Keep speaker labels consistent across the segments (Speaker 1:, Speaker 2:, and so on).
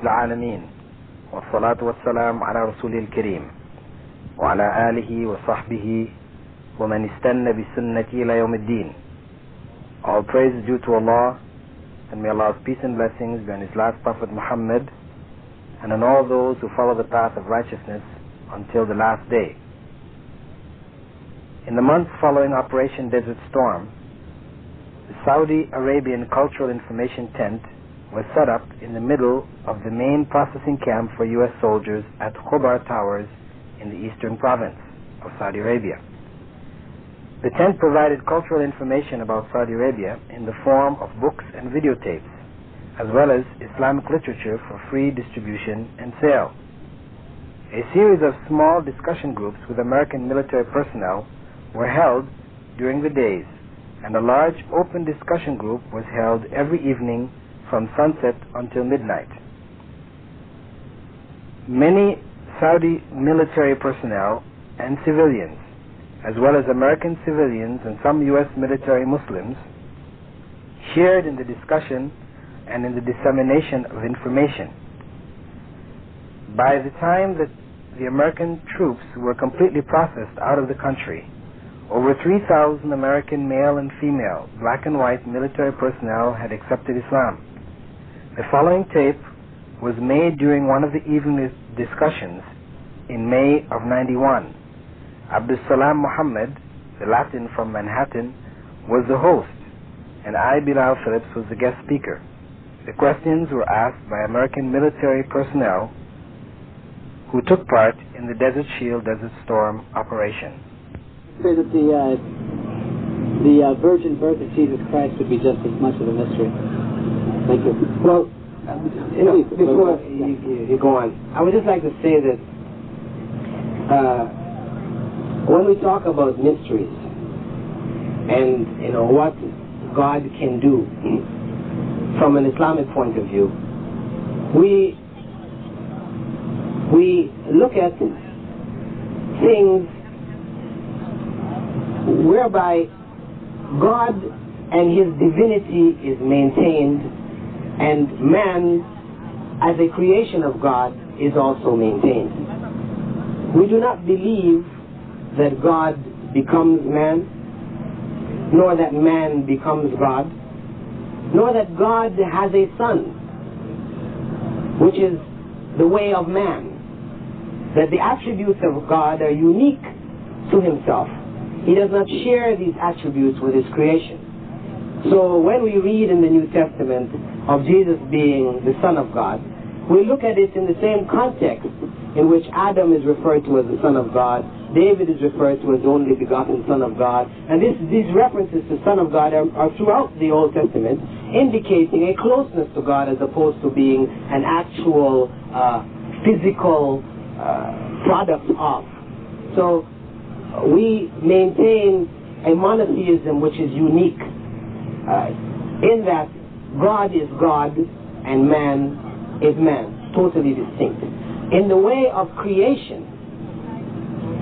Speaker 1: العالمين والصلاة والسلام على رسوله الكريم وعلى آله وصحبه ومن استنى بسنته إلى يوم الدين. All praise is due to Allah, and may Allah's peace and blessings be on His last Prophet Muhammad and on all those who follow the path of righteousness until the last day. In the months following Operation Desert Storm, the Saudi Arabian Cultural Information Tent was set up in the middle of the main processing camp for U.S. soldiers at Khobar Towers in the eastern province of Saudi Arabia. The tent provided cultural information about Saudi Arabia in the form of books and videotapes, as well as Islamic literature for free distribution and sale. A series of small discussion groups with American military personnel were held during the days, and a large open discussion group was held every evening from sunset until midnight. Many Saudi military personnel and civilians, as well as American civilians and some U.S. military Muslims, shared in the discussion and in the dissemination of information. By the time that the American troops were completely processed out of the country, over 3,000 American male and female, black and white military personnel had accepted Islam. The following tape was made during one of the evening discussions in May of '91. Abdus Salam Muhammad, the Latin from Manhattan, was the host, and I, Bilal Phillips, was the guest speaker. The questions were asked by American military personnel who took part in the Desert Shield, Desert Storm operation.
Speaker 2: Say that the virgin birth of Jesus Christ would be just as much of a mystery. Thank you.
Speaker 3: Well, before you go on, I would just like to say that when we talk about mysteries and what God can do from an Islamic point of view, we look at things whereby God and His divinity is maintained, and man as a creation of God is also maintained. We do not believe that God becomes man, nor that man becomes God, nor that God has a son, which is the way of man, that the attributes of God are unique to Himself. He does not share these attributes with His creation. So when we read in the New Testament of Jesus being the Son of God, we look at it in the same context in which Adam is referred to as the Son of God, David is referred to as the only begotten Son of God, and these references to Son of God are throughout the Old Testament, indicating a closeness to God as opposed to being an actual physical product of. So we maintain a monotheism which is unique in that God is God and man is man, totally distinct. In the way of creation,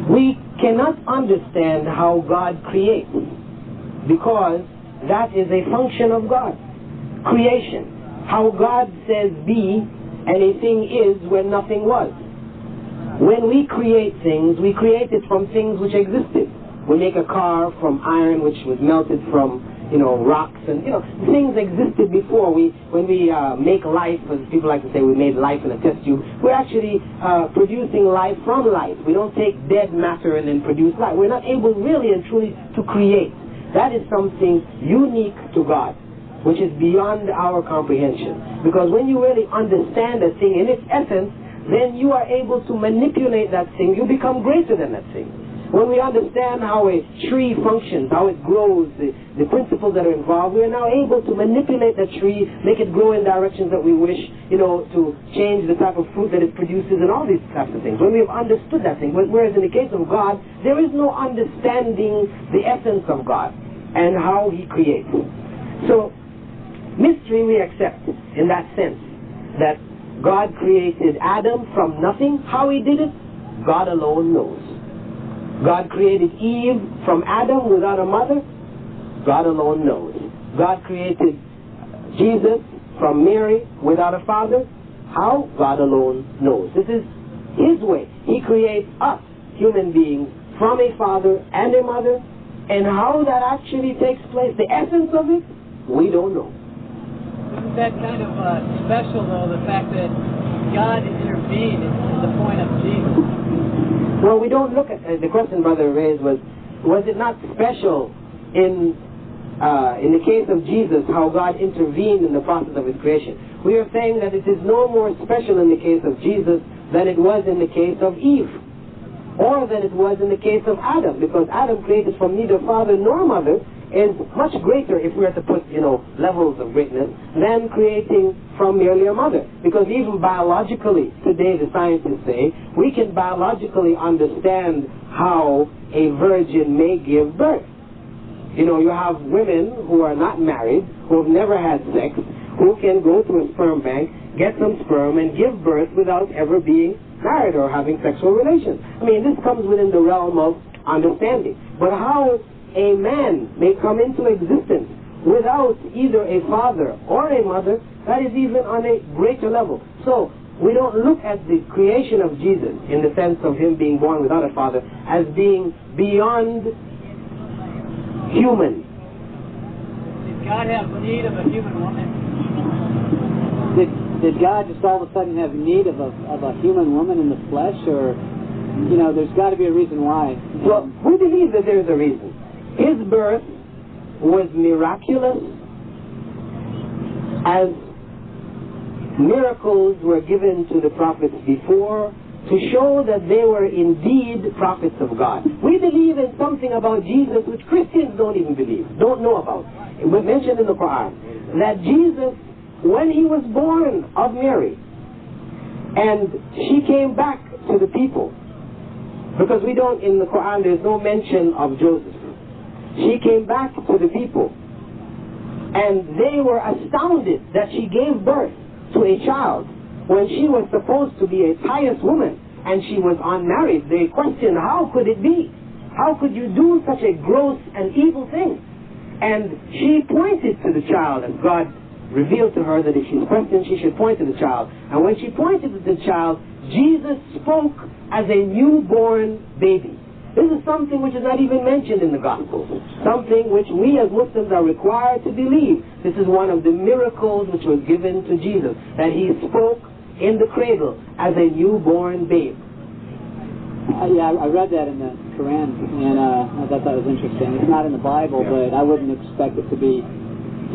Speaker 3: we cannot understand how God creates, because that is a function of God. Creation, how God says be, and a thing is when nothing was. When we create things, we create it from things which existed. We make a car from iron which was melted from rocks, and things existed before. When we make life, as people like to say, we made life in a test tube, we're actually producing life from life. We don't take dead matter and then produce life. We're not able really and truly to create. That is something unique to God, which is beyond our comprehension. Because when you really understand a thing in its essence, then you are able to manipulate that thing. You become greater than that thing. When we understand how a tree functions, how it grows, the principles that are involved, we are now able to manipulate the tree, make it grow in directions that we wish, to change the type of fruit that it produces and all these types of things. When we have understood that thing, whereas in the case of God, there is no understanding the essence of God and how He creates. So, mystery we accept in that sense, that God created Adam from nothing. How He did it, God alone knows. God created Eve from Adam without a mother. God alone knows. God created Jesus from Mary without a father. How? God alone knows. This is His way. He creates us, human beings, from a father and a mother, and how that actually takes place, the essence of it, we don't know.
Speaker 2: Isn't that kind of special, though, the fact that God intervened is the point of Jesus?
Speaker 3: Well, we don't look at, the question Brother raised was it not special in the case of Jesus, how God intervened in the process of His creation? We are saying that it is no more special in the case of Jesus than it was in the case of Eve, or than it was in the case of Adam, because Adam created from neither father nor mother is much greater, if we were to put, levels of greatness, than creating from merely a mother. Because even biologically, today the scientists say, we can biologically understand how a virgin may give birth. You have women who are not married, who have never had sex, who can go to a sperm bank, get some sperm, and give birth without ever being married or having sexual relations. I mean, this comes within the realm of understanding. But how a man may come into existence without either a father or a mother, that is even on a greater level. So, we don't look at the creation of Jesus in the sense of Him being born without a father as being beyond human.
Speaker 2: Did God have need of a human woman?
Speaker 4: Did God just all of a sudden have need of a human woman in the flesh, or there's got to be a reason why?
Speaker 3: Well, we believe that there's a reason. His birth was miraculous, as miracles were given to the prophets before to show that they were indeed prophets of God. We believe in something about Jesus which Christians don't even believe, don't know about. It was mentioned in the Quran that Jesus, when He was born of Mary, and she came back to the people, because we don't, in the Quran there's no mention of Joseph. She came back to the people, and they were astounded that she gave birth to a child when she was supposed to be a pious woman and she was unmarried. They questioned, how could it be? How could you do such a gross and evil thing? And she pointed to the child, and God revealed to her that if she's questioned, she should point to the child. And when she pointed to the child, Jesus spoke as a newborn baby. This is something which is not even mentioned in the Gospels. Something which we as Muslims are required to believe. This is one of the miracles which was given to Jesus, that He spoke in the cradle as a newborn babe.
Speaker 4: I read that in the Quran, and I thought that was interesting. It's not in the Bible, but I wouldn't expect it to be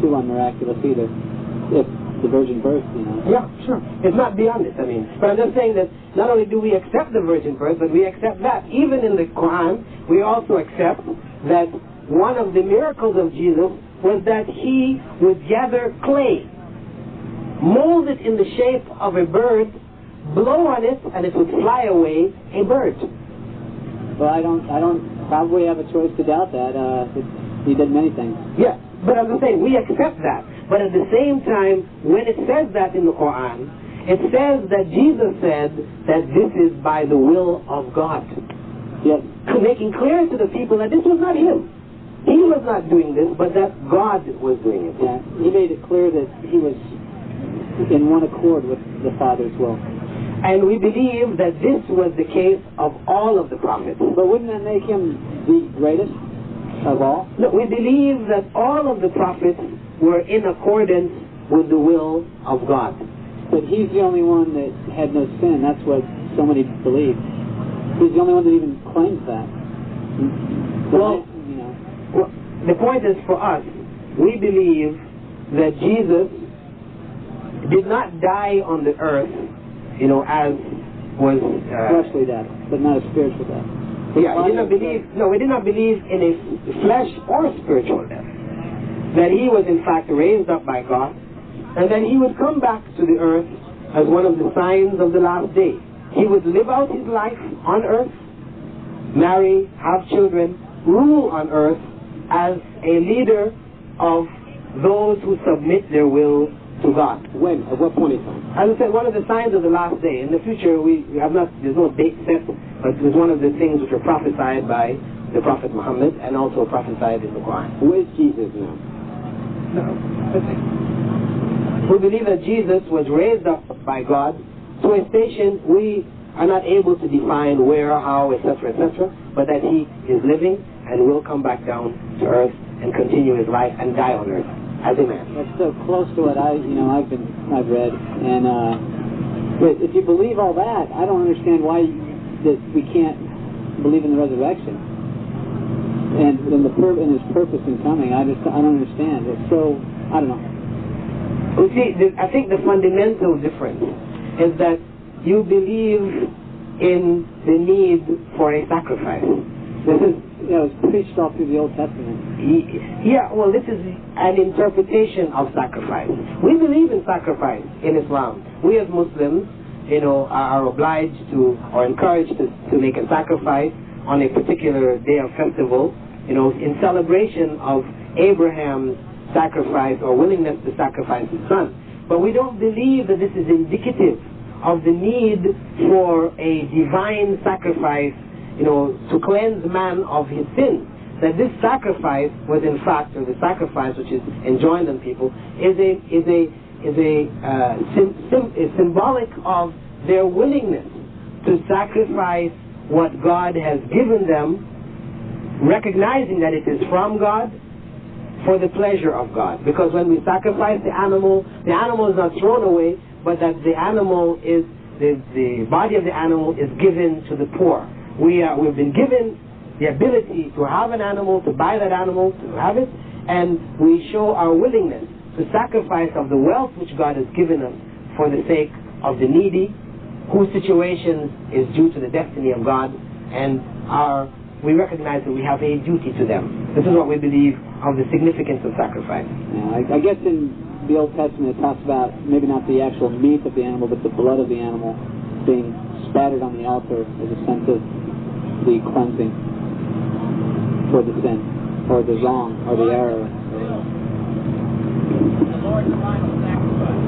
Speaker 4: too unmiraculous either, if the virgin birth,
Speaker 3: Yeah, sure. It's not beyond it, But I'm just saying that not only do we accept the virgin birth, but we accept that. Even in the Quran, we also accept that one of the miracles of Jesus was that He would gather clay, mold it in the shape of a bird, blow on it, and it would fly away a bird.
Speaker 4: Well, I don't probably have a choice to doubt that. He did many things.
Speaker 3: Yeah, but I'm just saying, we accept that. But at the same time, when it says that in the Quran, it says that Jesus said that this is by the will of God.
Speaker 4: Yes.
Speaker 3: Making clear to the people that this was not Him. He was not doing this, but that God was doing it.
Speaker 4: Yeah, He made it clear that He was in one accord with the Father's will.
Speaker 3: And we believe that this was the case of all of the prophets.
Speaker 4: But wouldn't that make Him the greatest of all?
Speaker 3: No, we believe that all of the prophets were in accordance with the will of God.
Speaker 4: But He's the only one that had no sin. That's what so many believe. He's the only one that even claims that.
Speaker 3: Well, the point is, for us, we believe that Jesus did not die on the earth, as was
Speaker 4: fleshly death, but not a spiritual death.
Speaker 3: Yeah, we did not believe in a flesh or spiritual death. That He was in fact raised up by God, and that He would come back to the earth as one of the signs of the last day. He would live out His life on earth, marry, have children, rule on earth as a leader of those who submit their will to God.
Speaker 4: When? At what point in time?
Speaker 3: As I said, one of the signs of the last day. In the future, there's no date set, but it was one of the things which were prophesied by the Prophet Muhammad and also prophesied in the Quran.
Speaker 4: Who is Jesus now?
Speaker 3: No. We believe that Jesus was raised up by God to a station we are not able to define where, how, etc., etc., but that he is living and will come back down to earth and continue his life and die on earth as a man.
Speaker 4: That's so close to what I've read, and but if you believe all that, I don't understand why that we can't believe in the resurrection and in his purpose in coming. I don't understand. It's so, I don't know.
Speaker 3: You see, I think the fundamental difference is that you believe in the need for a sacrifice. This is
Speaker 4: it was preached all through the Old Testament.
Speaker 3: Yeah, well, this is an interpretation of sacrifice. We believe in sacrifice in Islam. We as Muslims, are obliged to or encouraged to make a sacrifice on a particular day of festival, in celebration of Abraham's sacrifice or willingness to sacrifice his son. But we don't believe that this is indicative of the need for a divine sacrifice, to cleanse man of his sins. That this sacrifice was in fact, or the sacrifice which is enjoined on people, is symbolic of their willingness to sacrifice what God has given them, recognizing that it is from God for the pleasure of God. Because when we sacrifice the animal is not thrown away, but that the animal is, the body of the animal is given to the poor. We've been given the ability to have an animal, to buy that animal, to have it, and we show our willingness to sacrifice of the wealth which God has given us for the sake of the needy, whose situation is due to the destiny of God, and we recognize that we have a duty to them. This is what we believe of the significance of sacrifice.
Speaker 4: Yeah, I guess in the Old Testament it talks about maybe not the actual meat of the animal, but the blood of the animal being spattered on the altar as a sense of the cleansing for the sin, or the wrong, or the error.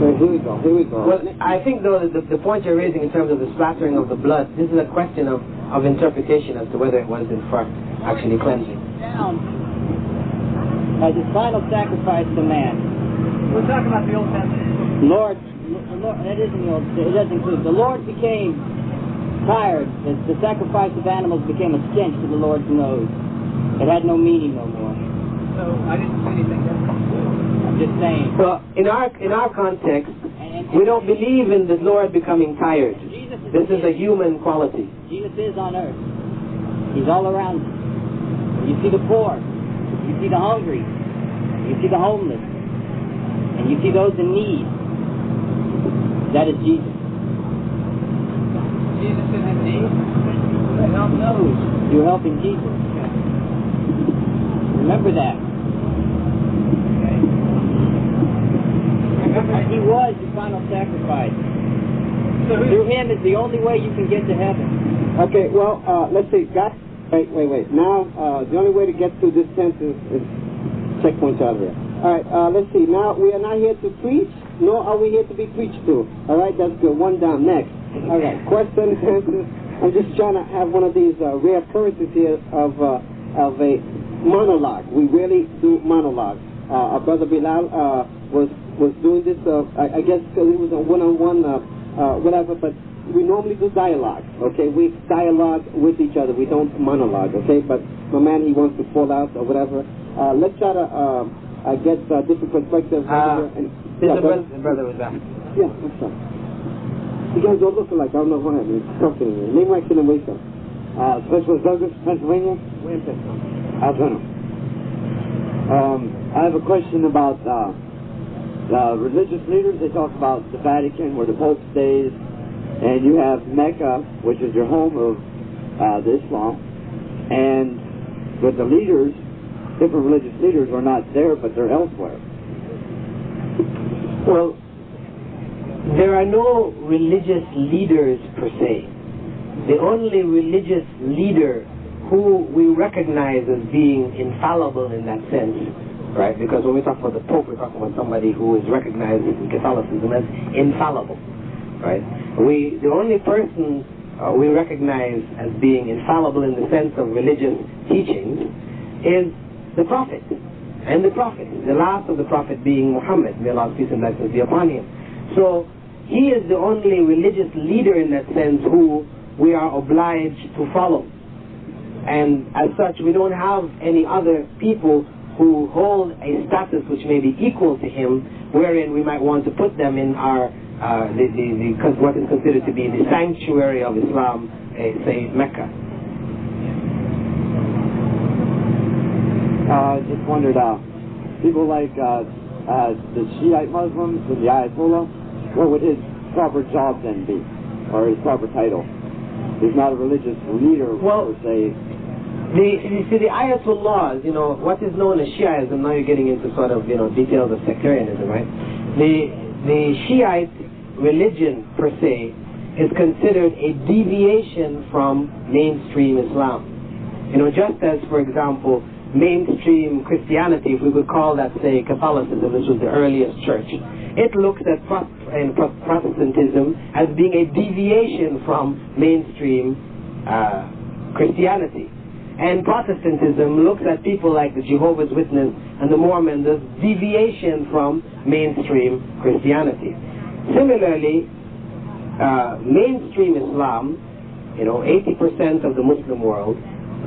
Speaker 4: Here we go.
Speaker 3: Well, I think though the point you're raising in terms of the splattering of the blood, this is a question of interpretation as to whether it was in fact actually cleansing.
Speaker 5: As his final sacrifice to man.
Speaker 4: We're talking about the Old Testament.
Speaker 5: Lord, that isn't the Old Testament. It doesn't include. The Lord became tired. The sacrifice of animals became a stench to the Lord's nose. It had no meaning no more.
Speaker 4: So I didn't see anything different.
Speaker 5: I'm just saying.
Speaker 3: Well, in our context, we don't believe in the Lord becoming tired. This is a human quality.
Speaker 5: Jesus is on earth. He's all around us. You see the poor. You see the hungry. You see the homeless. And you see those in need. That is Jesus.
Speaker 4: Jesus is in need. Help those.
Speaker 5: You're helping Jesus. Remember that. He was the final sacrifice. Through him is the only way you can get to heaven.
Speaker 2: Okay, well, let's see. God, wait. Now, the only way to get through this tense is checkpoints out of here. All right, let's see. Now, we are not here to preach, nor are we here to be preached to. All right, that's good. One down. Next. All right, question, answers. I'm just trying to have one of these rare occurrences here of a monologue. We really do monologue. Our brother Bilal was doing this, I guess because it was a one-on-one, whatever, but we normally do dialogue, okay? We dialogue with each other. We don't monologue, okay? But my man, he wants to fall out or whatever. Let's try to get different perspectives.
Speaker 3: Brother was back.
Speaker 2: Yeah, that's right. You guys don't look alike. I don't know why. It's talking to me. Name, right, and Waco. Specialist Douglas, Pennsylvania. We're in Pennsylvania. Alabama. I have a question about religious leaders. They talk about the Vatican, where the Pope stays, and you have Mecca, which is your home of the Islam, and but the leaders, different religious leaders, are not there, but they're elsewhere.
Speaker 3: Well, there are no religious leaders per se. The only religious leader who we recognize as being infallible in that sense, right? Because when we talk about the Pope, we're talking about somebody who is recognized in Catholicism as infallible, right? The only person we recognize as being infallible in the sense of religious teachings is the Prophet. And the Prophet, the last of the Prophet being Muhammad, may Allah's peace and blessings be upon him. So he is the only religious leader in that sense who we are obliged to follow. And as such, we don't have any other people who hold a status which may be equal to him, wherein we might want to put them in our what is considered to be the sanctuary of Islam, say Mecca.
Speaker 6: I just wondered, people like the Shiite Muslims and the Ayatollah, what would his proper job then be, or his proper title? He's not a religious leader, per se.
Speaker 3: You see, the Ayatollahs, what is known as Shiaism, now you're getting into sort of, details of sectarianism, right? The Shiite religion, per se, is considered a deviation from mainstream Islam. Just as, for example, mainstream Christianity, if we could call that, say, Catholicism, which was the earliest church, it looks at Protestantism as being a deviation from mainstream Christianity. And Protestantism looks at people like the Jehovah's Witnesses and the Mormons as deviation from mainstream Christianity. Similarly, mainstream Islam, 80% of the Muslim world,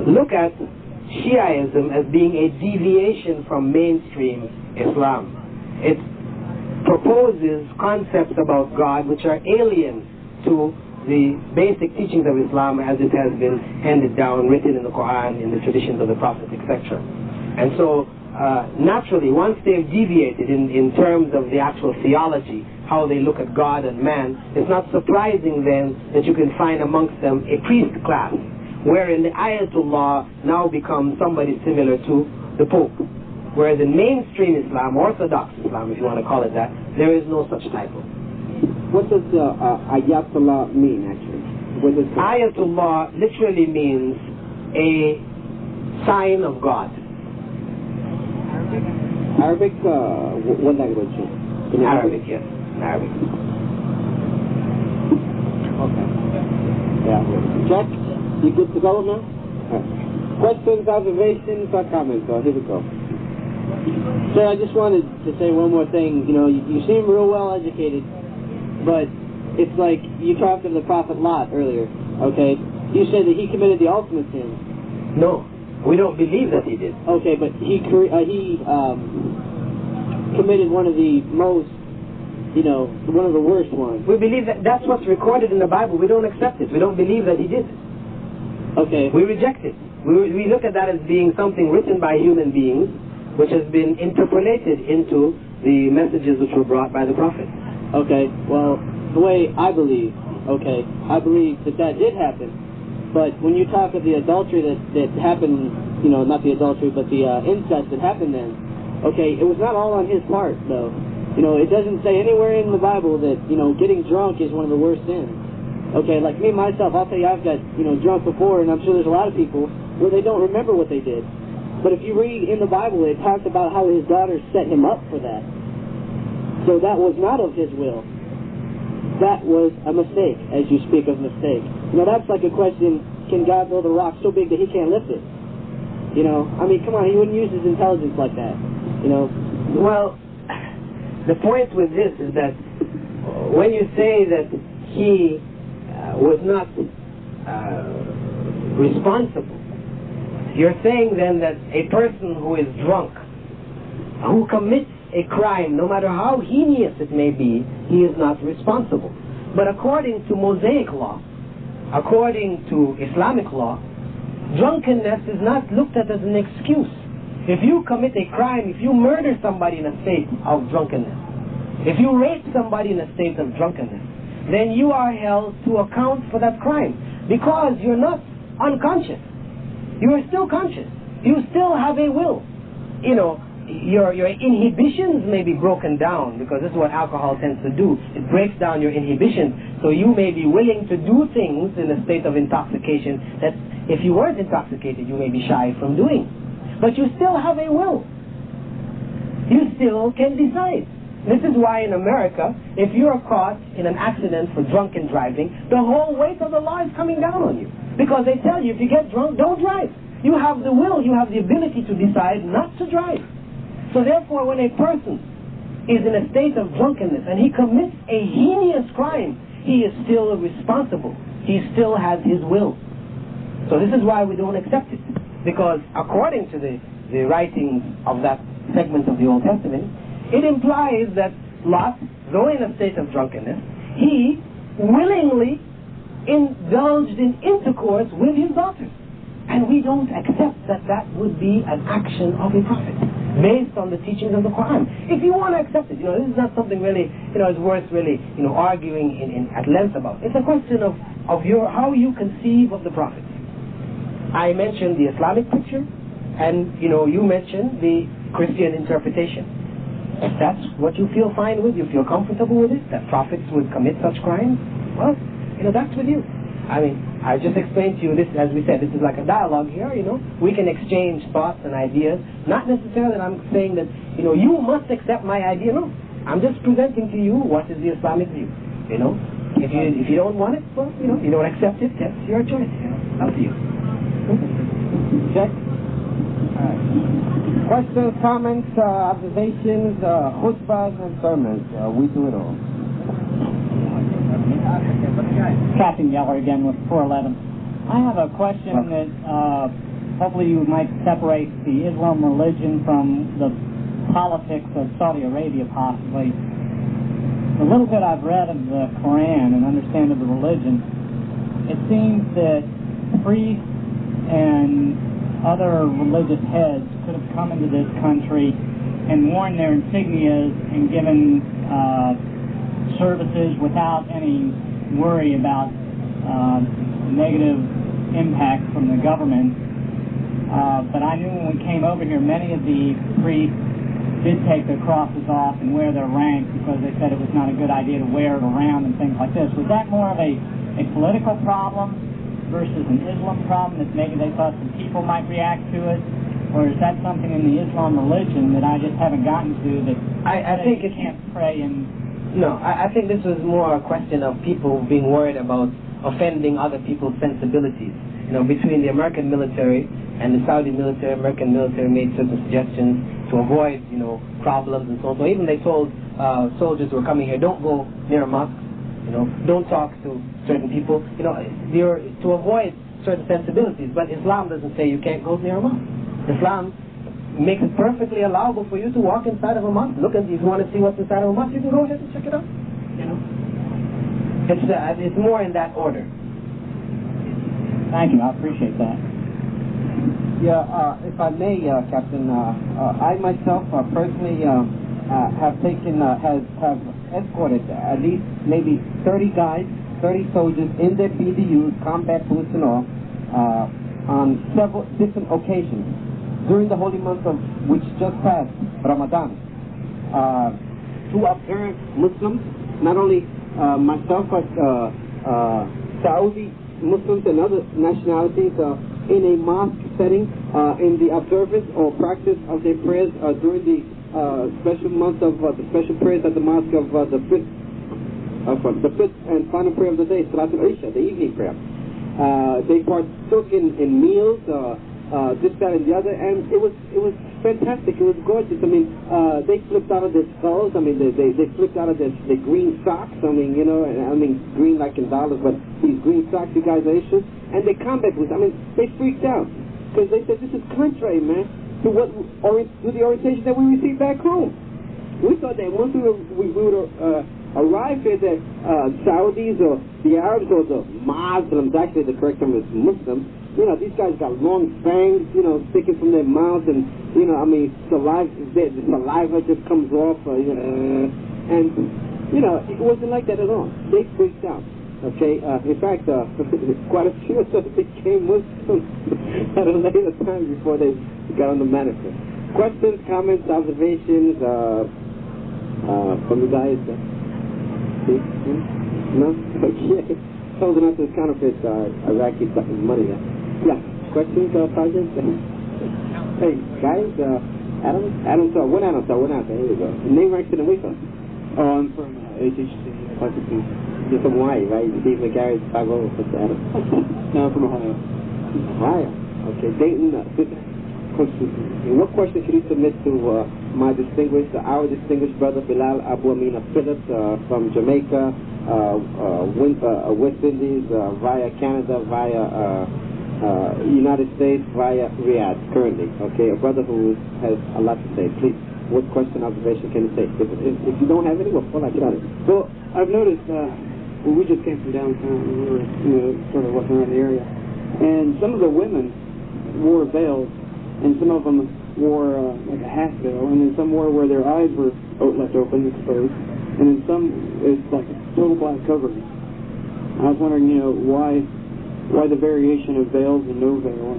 Speaker 3: look at Shiaism as being a deviation from mainstream Islam. It proposes concepts about God which are alien to the basic teachings of Islam as it has been handed down, written in the Quran, in the traditions of the Prophet, etc. And so, naturally, once they've deviated in terms of the actual theology, how they look at God and man, it's not surprising then that you can find amongst them a priest class, wherein the Ayatollah now becomes somebody similar to the Pope. Whereas in mainstream Islam, Orthodox Islam, if you want to call it that, there is no such title.
Speaker 2: What does Ayatollah mean, actually? What does
Speaker 3: Ayatollah literally means a sign of God.
Speaker 2: Arabic? What language?
Speaker 3: In Arabic, yes. In Arabic.
Speaker 2: Okay. Yeah. Check. You good to go now? Questions, observations, or comments? Here we go.
Speaker 4: So I just wanted to say one more thing. You seem real well educated, but it's like you talked of the Prophet Lot earlier, okay? You said that he committed the ultimate sin.
Speaker 3: No, we don't believe that he did.
Speaker 4: Okay, but he committed one of the most, one of the worst ones.
Speaker 3: We believe that that's what's recorded in the Bible. We don't accept it. We don't believe that he did.
Speaker 4: Okay.
Speaker 3: We reject it. We look at that as being something written by human beings, which has been interpolated into the messages which were brought by the Prophet.
Speaker 4: Okay, well, the way I believe, I believe that did happen. But when you talk of the adultery that happened, not the adultery, but the incest that happened then, it was not all on his part, though. It doesn't say anywhere in the Bible that, getting drunk is one of the worst sins. Okay, like me, myself, I'll tell you, I've got, drunk before, and I'm sure there's a lot of people where they don't remember what they did. But if you read in the Bible, it talks about how his daughter set him up for that. So that was not of his will. That was a mistake, as you speak of mistake. That's like a question, can God build a rock so big that he can't lift it? Come on, he wouldn't use his intelligence like that.
Speaker 3: Well, the point with this is that when you say that he was not responsible, you're saying then that a person who is drunk, who commits a crime, no matter how heinous it may be, he is not responsible. But according to Mosaic law, according to Islamic law, drunkenness is not looked at as an excuse. If you commit a crime, if you murder somebody in a state of drunkenness, if you rape somebody in a state of drunkenness, then you are held to account for that crime, because you're not unconscious. You are still conscious. You still have a will. Your inhibitions may be broken down, because this is what alcohol tends to do. It breaks down your inhibitions. So you may be willing to do things in a state of intoxication that if you weren't intoxicated, you may be shy from doing. But you still have a will. You still can decide. This is why in America, if you are caught in an accident for drunken driving, the whole weight of the law is coming down on you. Because they tell you, if you get drunk, don't drive. You have the will, you have the ability to decide not to drive. So therefore, when a person is in a state of drunkenness and he commits a heinous crime, he is still responsible. He still has his will. So this is why we don't accept it. Because according to the writings of that segment of the Old Testament, it implies that Lot, though in a state of drunkenness, he willingly indulged in intercourse with his daughters. And we don't accept that that would be an action of a prophet based on the teachings of the Quran. If you want to accept it, this is not something really, is worth really, arguing at length about. It's a question of how you conceive of the prophet. I mentioned the Islamic picture, and you mentioned the Christian interpretation. If that's what you feel fine with, you feel comfortable with it, that prophets would commit such crimes, well, that's with you. I mean, I just explained to you this, as we said, this is like a dialogue here, We can exchange thoughts and ideas. Not necessarily that I'm saying that, you must accept my idea. No. I'm just presenting to you what is the Islamic view, If you don't want it, well, you don't accept it, that's your choice, Up to you.
Speaker 2: Check. Questions, comments, observations, khutbahs, and sermons. We do it all.
Speaker 7: Captain Geller again with 411. I have a question that hopefully you might separate the Islam religion from the politics of Saudi Arabia possibly. The little bit I've read of the Quran and understand of the religion, it seems that priests and other religious heads could have come into this country and worn their insignias and given services without any worry about negative impact from the government. But I knew when we came over here, many of the priests did take their crosses off and wear their rank because they said it was not a good idea to wear it around and things like this. Was that more of a political problem versus an Islam problem that maybe they thought some people might react to it? Or is that something in the Islam religion that I just haven't gotten to that
Speaker 3: I think
Speaker 7: you can't pray and...
Speaker 3: No, I think this was more a question of people being worried about offending other people's sensibilities. Between the American military and the Saudi military, American military made certain suggestions to avoid, problems and so on. So even they told soldiers who were coming here, don't go near mosques, don't talk to certain people, to avoid certain sensibilities. But Islam doesn't say you can't go near a mosque. Islam makes it perfectly allowable for you to walk inside of a mosque. Look, if you want to see what's inside of a mosque, you can go ahead and check it out. It's more in that order.
Speaker 7: Thank you. I appreciate that.
Speaker 2: Yeah, if I may, Captain, I myself personally have taken, have escorted at least maybe 30 guys, 30 soldiers in their BDUs, combat boots and all, on several different occasions during the holy month of which just passed, Ramadan, to observe Muslims, not only myself but Saudi Muslims and other nationalities in a mosque setting, in the observance or practice of their prayers during the special month of the special prayers at the mosque of the fifth and final prayer of the day, Salatul Isha, the evening prayer. They partook in meals, this, that, and the other, and it was fantastic. It was gorgeous. I mean, they flipped out of their skulls. I mean, they flipped out of their green socks. I mean, green like in dollars, but these green socks you guys are issued, and their combat boots. I mean, they freaked out because they said this is contrary, man, to to the orientation that we received back home. We thought that once we would arrive here, that Saudis or the Arabs or the Muslims, actually the correct term is Muslims, these guys got long fangs, sticking from their mouths, and, saliva, the saliva just comes off, and, it wasn't like that at all. They freaked out, okay? In fact, quite a few of them became Muslims at a later time before they got on the manifest. Questions, comments, observations, from the guys? No? Okay. Holding up to the counterfeit Iraqi money there. Yeah. Questions, Sergeant? Hey, guys, Adam Saw. One Adam Saw. Here we go. Name, rank, and wake up.
Speaker 6: Oh, I'm from HHC.
Speaker 2: You're from Hawaii, right? Steve McGarry's 5-0. What's Adam?
Speaker 6: No, I'm from Ohio.
Speaker 2: Ohio. Okay. Dayton. what question should you submit to our distinguished brother Bilal Abu Ameenah Phillips from Jamaica, West Indies, via Canada, via United States, via Riyadh currently? Okay, a brother who has a lot to say. Please, what question, observation can you say? If you don't have any, well, I got it.
Speaker 8: Well, I've noticed, we just came from downtown, and we were, sort of walking around the area, and some of the women wore veils, and some of them wore like a half veil, and then some wore where their eyes were left open, exposed, and then some is like a total black covering. I was wondering, why the variation of veils and no veil?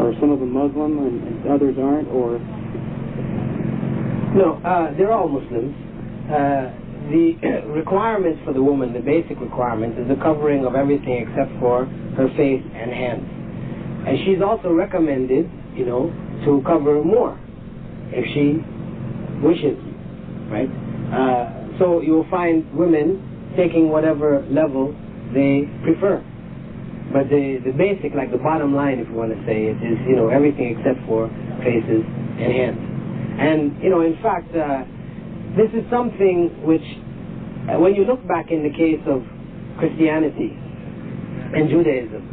Speaker 8: Are some of them Muslim and others aren't, or?
Speaker 3: No, they're all Muslims. The requirements for the woman, the basic requirement, is the covering of everything except for her face and hands. And she's also recommended, to cover more if she wishes, right? So you will find women taking whatever level they prefer. But the basic, like the bottom line, if you want to say it, is, everything except for faces and hands. And, in fact, this is something which, when you look back in the case of Christianity and Judaism,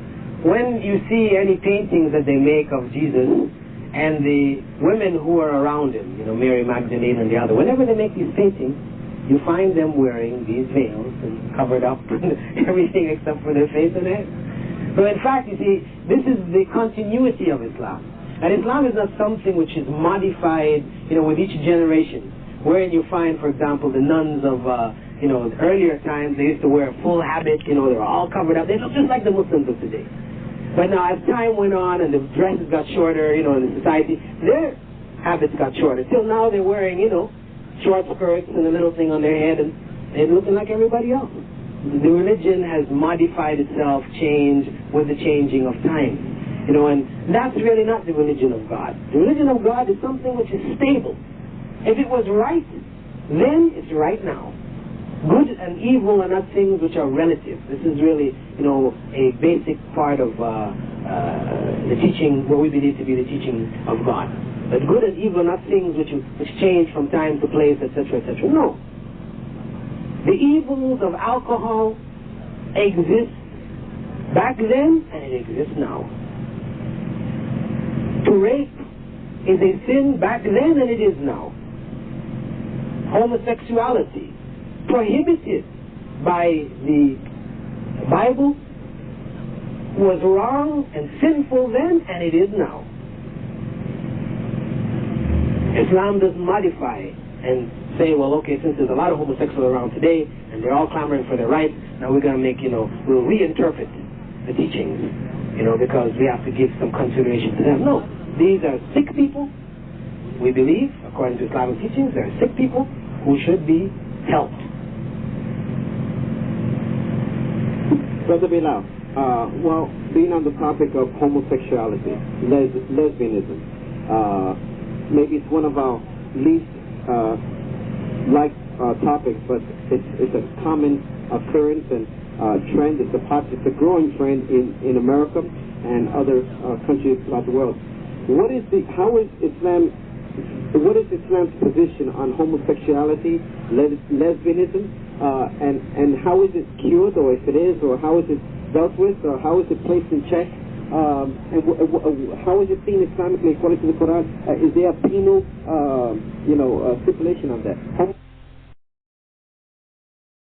Speaker 3: when you see any paintings that they make of Jesus and the women who are around him, Mary Magdalene and the other, whenever they make these paintings, you find them wearing these veils and covered up everything except for their face and hands. So in fact, you see, this is the continuity of Islam. And Islam is not something which is modified, with each generation. Wherein you find, for example, the nuns of, the earlier times, they used to wear a full habit, they were all covered up. They look just like the Muslims of today. But now as time went on and the dresses got shorter, in the society, their habits got shorter. Till now they're wearing, short skirts and a little thing on their head, and they're looking like everybody else. The religion has modified itself, changed with the changing of time. And that's really not the religion of God. The religion of God is something which is stable. If it was right, then it's right now. Good and evil are not things which are relative. This is really, a basic part of the teaching, what we believe to be the teaching of God. That good and evil are not things which change from time to place, etc., etc. No. The evils of alcohol exist back then, and it exists now. To rape is a sin back then, and it is now. Homosexuality, prohibited by the Bible, was wrong and sinful then, and it is now. Islam doesn't modify and say, well, okay, since there's a lot of homosexuals around today, and they're all clamoring for their rights, now we're going to make, we'll reinterpret the teachings, because we have to give some consideration to them. No, these are sick people, we believe, according to Islamic teachings, they're sick people who should be helped.
Speaker 2: Brother Bilal, well, being on the topic of homosexuality, lesbianism, maybe it's one of our least liked topics, but it's a common occurrence and trend. It's a growing trend in America and other countries throughout the world. What is Islam's position on homosexuality, lesbianism, and how is it cured, or if it is, or how is it dealt with, or how is it placed in check, and how is it seen Islamically according to the Quran? Is there a penal, stipulation on that?